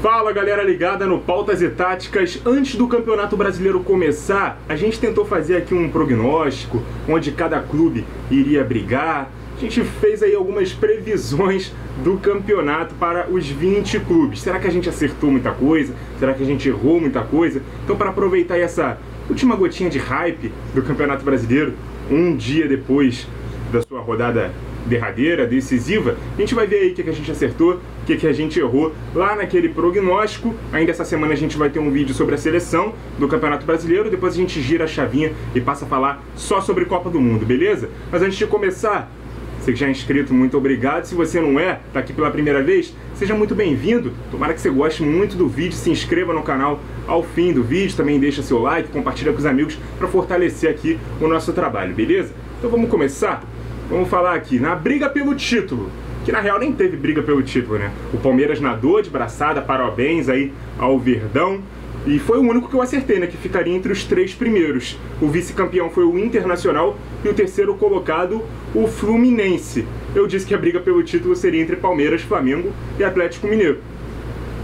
Fala galera ligada no Pautas e Táticas. Antes do Campeonato Brasileiro começar, a gente tentou fazer aqui um prognóstico, onde cada clube iria brigar. A gente fez aí algumas previsões do campeonato para os 20 clubes. Será que a gente acertou muita coisa? Será que a gente errou muita coisa? Então, para aproveitar essa última gotinha de hype do Campeonato Brasileiro, um dia depois da sua rodada derradeira, decisiva, a gente vai ver aí o que a gente acertou, o que a gente errou lá naquele prognóstico. Ainda essa semana a gente vai ter um vídeo sobre a seleção do Campeonato Brasileiro, depois a gente gira a chavinha e passa a falar só sobre Copa do Mundo, beleza? Mas antes de começar, você que já é inscrito, muito obrigado. Se você não é, tá aqui pela primeira vez, seja muito bem-vindo. Tomara que você goste muito do vídeo, se inscreva no canal ao fim do vídeo, também deixa seu like, compartilha com os amigos para fortalecer aqui o nosso trabalho, beleza? Então vamos começar? Vamos falar aqui na briga pelo título, que na real nem teve briga pelo título, né? O Palmeiras nadou de braçada, parabéns aí ao Verdão. E foi o único que eu acertei, né? Que ficaria entre os 3 primeiros. O vice-campeão foi o Internacional e o terceiro colocado, o Fluminense. Eu disse que a briga pelo título seria entre Palmeiras, Flamengo e Atlético Mineiro.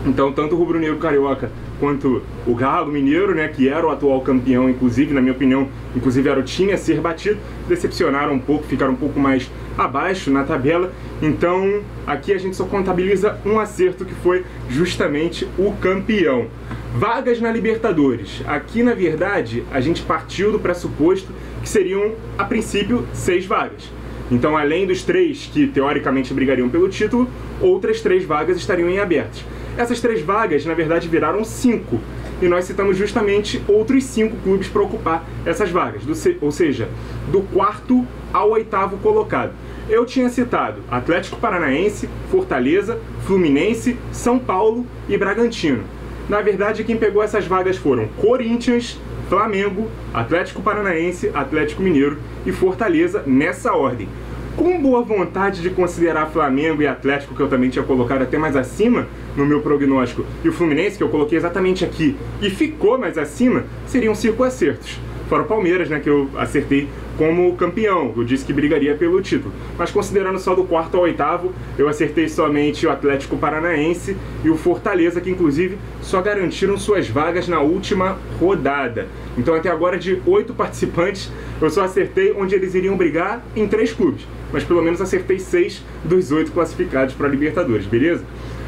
Então, tanto o rubro-negro carioca quanto o Galo Mineiro, né, que era o atual campeão, inclusive, na minha opinião, inclusive era o time a ser batido, decepcionaram um pouco, ficaram um pouco mais abaixo na tabela. Então, aqui a gente só contabiliza um acerto, que foi justamente o campeão. Vagas na Libertadores. Aqui, na verdade, a gente partiu do pressuposto que seriam, a princípio, 6 vagas. Então, além dos 3 que teoricamente brigariam pelo título, outras 3 vagas estariam em abertas. Essas 3 vagas, na verdade, viraram 5. E nós citamos justamente outros 5 clubes para ocupar essas vagas. Ou seja, do 4º ao 8º colocado. Eu tinha citado Atlético Paranaense, Fortaleza, Fluminense, São Paulo e Bragantino. Na verdade, quem pegou essas vagas foram Corinthians, Flamengo, Atlético Paranaense, Atlético Mineiro e Fortaleza, nessa ordem. Com boa vontade de considerar Flamengo e Atlético, que eu também tinha colocado até mais acima no meu prognóstico, e o Fluminense, que eu coloquei exatamente aqui e ficou mais acima, seriam 5 acertos. Fora o Palmeiras, né, que eu acertei como campeão, eu disse que brigaria pelo título. Mas considerando só do 4º ao 8º, eu acertei somente o Atlético Paranaense e o Fortaleza, que inclusive só garantiram suas vagas na última rodada. Então até agora, de 8 participantes, eu só acertei onde eles iriam brigar em 3 clubes. Mas pelo menos acertei 6 dos 8 classificados para a Libertadores, beleza?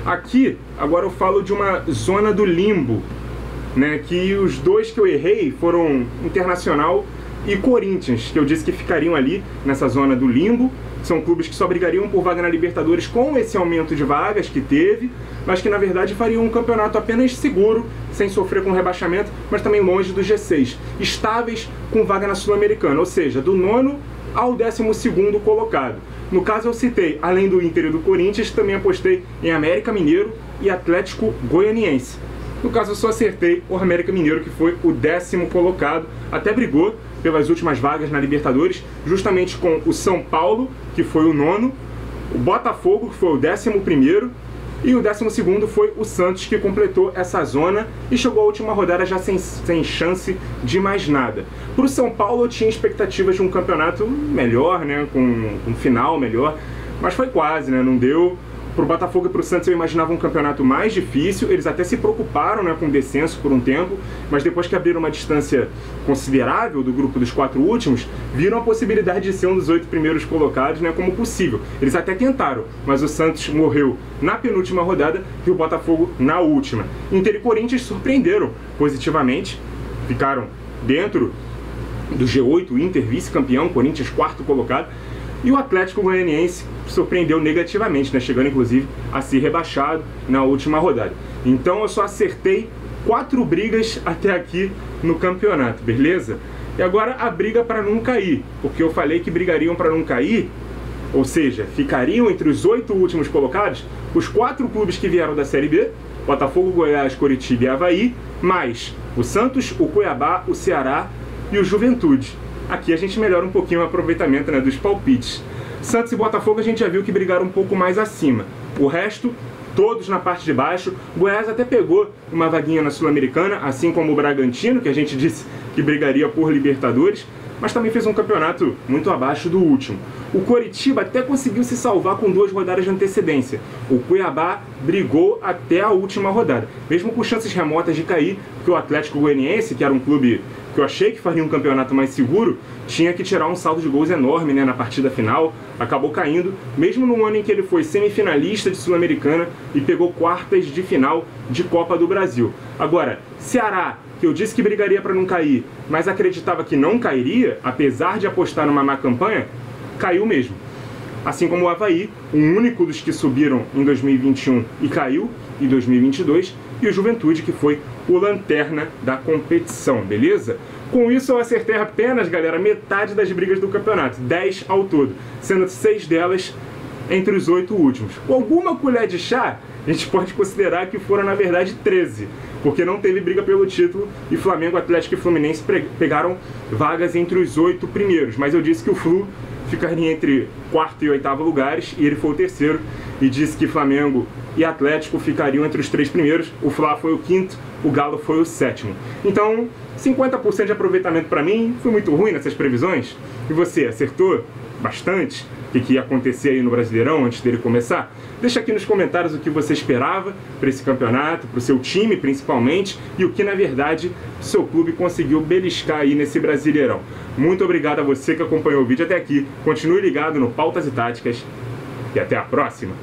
Aqui, agora eu falo de uma zona do limbo, né, que os 2 que eu errei foram Internacional e Corinthians, que eu disse que ficariam ali nessa zona do limbo. São clubes que só brigariam por vaga na Libertadores com esse aumento de vagas que teve, mas que na verdade fariam um campeonato apenas seguro, sem sofrer com rebaixamento, mas também longe do G6, estáveis com vaga na Sul-Americana, ou seja, do 9º ao 12º colocado. No caso eu citei, além do Inter e do Corinthians, também apostei em América Mineiro e Atlético Goianiense. No caso eu só acertei o América Mineiro, que foi o 10º colocado, até brigou pelas últimas vagas na Libertadores, justamente com o São Paulo, que foi o 9º, o Botafogo, que foi o 11º, e o 12º foi o Santos, que completou essa zona e chegou à última rodada já sem chance de mais nada. Para o São Paulo eu tinha expectativas de um campeonato melhor, né, com um final melhor, mas foi quase, né, não deu. Para o Botafogo e para o Santos eu imaginava um campeonato mais difícil. Eles até se preocuparam, né, com o descenso por um tempo, mas depois que abriram uma distância considerável do grupo dos 4 últimos, viram a possibilidade de ser um dos 8 primeiros colocados, né, como possível. Eles até tentaram, mas o Santos morreu na penúltima rodada e o Botafogo na última. Inter e Corinthians surpreenderam positivamente, ficaram dentro do G8, o Inter vice-campeão, Corinthians 4º colocado. E o Atlético Goianiense surpreendeu negativamente, né, chegando inclusive a ser rebaixado na última rodada. Então eu só acertei 4 brigas até aqui no campeonato, beleza? E agora a briga para não cair, porque eu falei que brigariam para não cair, ou seja, ficariam entre os 8 últimos colocados os 4 clubes que vieram da Série B, Botafogo, Goiás, Coritiba e Avaí, mais o Santos, o Cuiabá, o Ceará e o Juventude. Aqui a gente melhora um pouquinho o aproveitamento, né, dos palpites. Santos e Botafogo a gente já viu que brigaram um pouco mais acima. O resto, todos na parte de baixo. O Goiás até pegou uma vaguinha na Sul-Americana, assim como o Bragantino, que a gente disse que brigaria por Libertadores. mas também fez um campeonato muito abaixo do último. O Coritiba até conseguiu se salvar com 2 rodadas de antecedência. O Cuiabá brigou até a última rodada, mesmo com chances remotas de cair, porque o Atlético Goianiense, que era um clube que eu achei que faria um campeonato mais seguro, tinha que tirar um saldo de gols enorme, né, na partida final, acabou caindo, mesmo no ano em que ele foi semifinalista de Sul-Americana e pegou quartas de final de Copa do Brasil. Agora, Ceará, que eu disse que brigaria para não cair, mas acreditava que não cairia, apesar de apostar numa má campanha, caiu mesmo. Assim como o Avaí, o único dos que subiram em 2021 e caiu em 2022, e o Juventude, que foi o lanterna da competição, beleza? Com isso eu acertei apenas, galera, metade das brigas do campeonato, 10 ao todo, sendo 6 delas entre os 8 últimos. Com alguma colher de chá, a gente pode considerar que foram, na verdade, 13, porque não teve briga pelo título e Flamengo, Atlético e Fluminense pegaram vagas entre os 8 primeiros, mas eu disse que o Flu ficaria entre 4º e 8º lugares, e ele foi o terceiro, e disse que Flamengo e Atlético ficariam entre os 3 primeiros, o Fla foi o 5º, o Galo foi o 7º. Então, 50% de aproveitamento para mim, foi muito ruim nessas previsões. E você, acertou bastante o que ia acontecer aí no Brasileirão antes dele começar? Deixa aqui nos comentários o que você esperava para esse campeonato, para o seu time principalmente, e o que na verdade o seu clube conseguiu beliscar aí nesse Brasileirão. Muito obrigado a você que acompanhou o vídeo até aqui, continue ligado no Pautas e Táticas e até a próxima!